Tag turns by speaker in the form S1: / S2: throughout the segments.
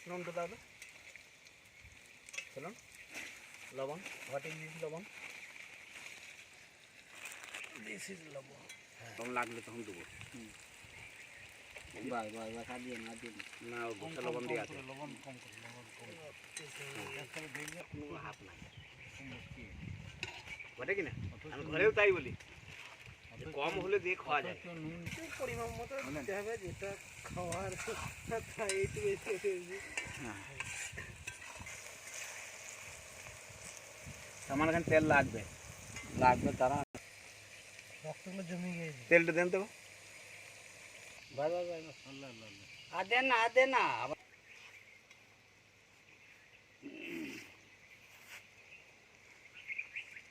S1: নুনটা দাও, চলুন লবণ, হোয়াট ইজ দিস লবণ? দিস ইজ লবণ। লবণ লাগলে তখন দেবো।
S2: বাই বাই বাই খাদিয়ে না দিন
S1: না ও গোটা লবণ দিয়ে আছে।
S3: লবণ কম করে লবণ কম
S1: কোনো হাত নাই বটে কিনা, আমি ঘরেও তাই বলি কম হলে দিয়ে খাওয়া যায়।
S3: নুন
S1: পরিমাণ মতো দিতে হবে, যেটা খাওয়ার একটু বেশি। আমার এখানে তেল লাগবে তারা
S3: রক্তগুলো জমে গিয়েছে।
S1: তেলটা দেন তো।
S3: ভাই ভাই ভাই আল্লাহ আল্লাহ
S2: আদে না আবার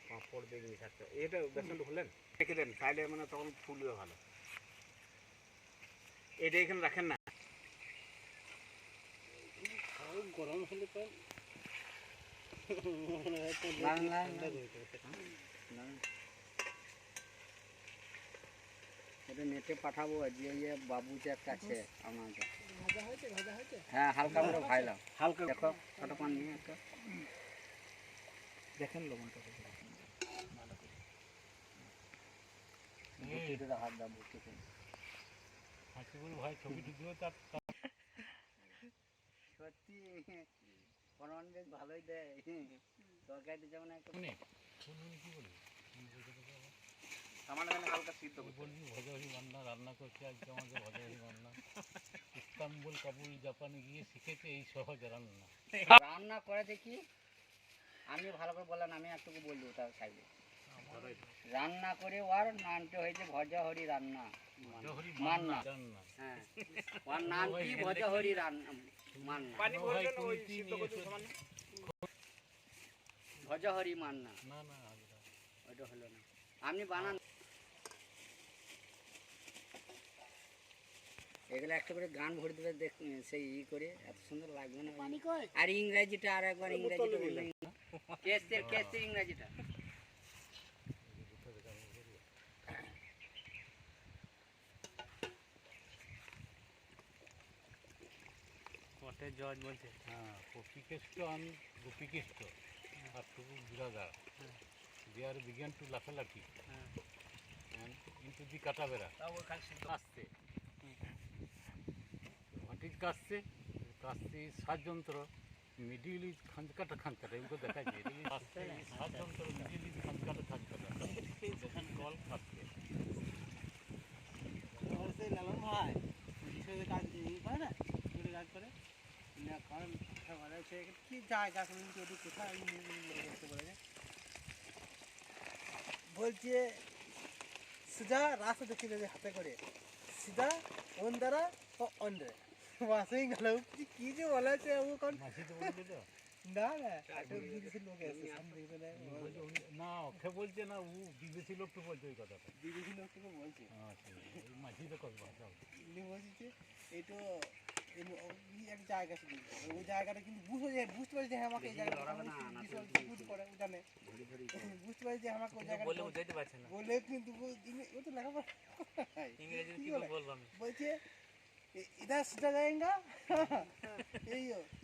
S1: পাঁপড় দিয়ে জিনিস একটা এটা বেসনটা হলেন রেখে দেন সাইডে, মানে তখন ফুলবে ভালো। এটা এখানে রাখেন না,
S3: গরম হলে তো
S2: এটা নেটে পাঠাবো যে বাবুদের কাছে আমাকে।
S3: ভাজা হয়েছে
S2: হ্যাঁ হালকা করে ভাইলাম,
S1: হালকা
S2: দেখো ছোট পান নিয়ে একটা
S1: দেখেন লবণটা
S2: হাত দাবো
S3: ভাই ছবি টুকিও তার
S2: সত্যি ফলন বেশ ভালোই দেয় তরকারিতে যেমন একটা
S3: কি বলি
S1: আমার এখানে হালকা সিদ্ধ করতে
S3: বলবি ভজাহরি রান্না রান্না করছে আজকে আমাকে ভজাহরি রান্না ইস্তাম্বুল কাবুল জাপানে গিয়ে শিখেছে এই সহজ রান্না।
S2: রান্না করে দেখি, আমি ভালো করে বললাম, আমি একটুকু বললি ওটা খাইবে রান্না করে ওর নামটা হয়েছে ভজাহরি রান্না
S3: ভজাহরি
S2: মান্না।
S3: রান্না
S2: হ্যাঁ ওর নাম কি ভজাহরি রান্না মান্না,
S1: পানি ভরবেন ওই সিদ্ধ করতে সমান।
S2: ভজাহরি মান্না
S3: না না
S2: ওইটা হলো না, আপনি বানান। এগুলো একটা করে গান ভরে দেবে দেখ, সেই ই করে এত সুন্দর লাগবে না। আর ইংরেজিটা আর একবার ইংরেজিটা বললে, কেস্তের ইংরেজিটা
S1: কটে জজ বলছে
S3: হ্যাঁ কপিকেষ্ট আমি গোপিকেষ্ট আর টুকু বিরাদার they are began to লাফালাফি and into the কাটাবেড়া
S1: তাও ওখানে সিদ্ধ
S3: কাস্তে হোয়াট ইজ কাস্তে কাস্তে সাজযন্ত্র মিডিল ইজ খানকাটা এগুলো দেখাচ্ছে কাস্তে সাজযন্ত্র মিডিল ইজ খানকাটা এখানে কল কাস্তে
S4: সেই লালন ভাই কাজ করে না কাজ করে কারণ কি জায়গা কোথায় করতে পারে বলছে সিধা রাস্তা দেখে যাবে হাতে করে সিধা অন্ধারা ও অন্ধ্রে বাসেই গেল কি যে বলেছে ও কোন
S3: মাসি তো বলছে তো
S4: না না একটা বিদেশি লোক আছে সামনে
S3: না ওকে বলছে না ও বিদেশি লোককে বলছে ওই কথাটা
S4: বিদেশি লোক থেকে বলছে
S3: আচ্ছা ওই মাসি তো কথা
S4: উনি বলছে এইটা এক জায়গা শুধু ওই জায়গাটা কিন্তু বুঝতে পারছি যে আমাকে এই জায়গাটা বুঝতে পারে জানে বুঝতে পারছি যে আমাকে ওই জায়গাটা
S1: বলে বুঝাইতে পারছে না,
S4: বলে কিন্তু ও তো লেখাপড়া
S1: ইংরেজি কি বলবো আমি।
S4: বলছে इधर सीधा जाएगा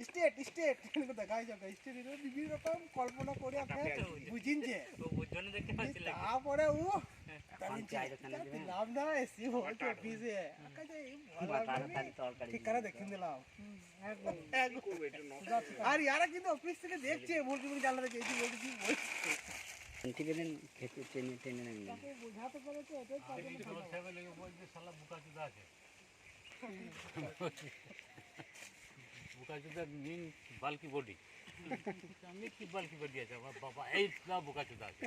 S4: স্টেট দেখাই যাবে স্টেট বিভিন্ন রকম কল্পনা করে আপনি বুঝিন যে
S1: ও বুঝনে দেখতে পাচ্ছিল
S4: তারপরে ও
S2: তরকারি
S4: লাভ না এসি হচ্ছে অফিসে ঠিকানা দেখিয়ে দিলাম আর ইয়ারা কিন্তু অফিস থেকে দেখছে মুরগি জানলা দেখে এই বলছে কি
S2: টিফিন খেতে টেনে নেন
S4: বোঝাতে পেরেছে এটাই
S3: বলছে শালা বুকাচুদা আছে বুকাচুদা মিন বাল্কি বডি আমি কি বাল্কি বডি আছে আমার বাবা এই না বুকাচুদা আছে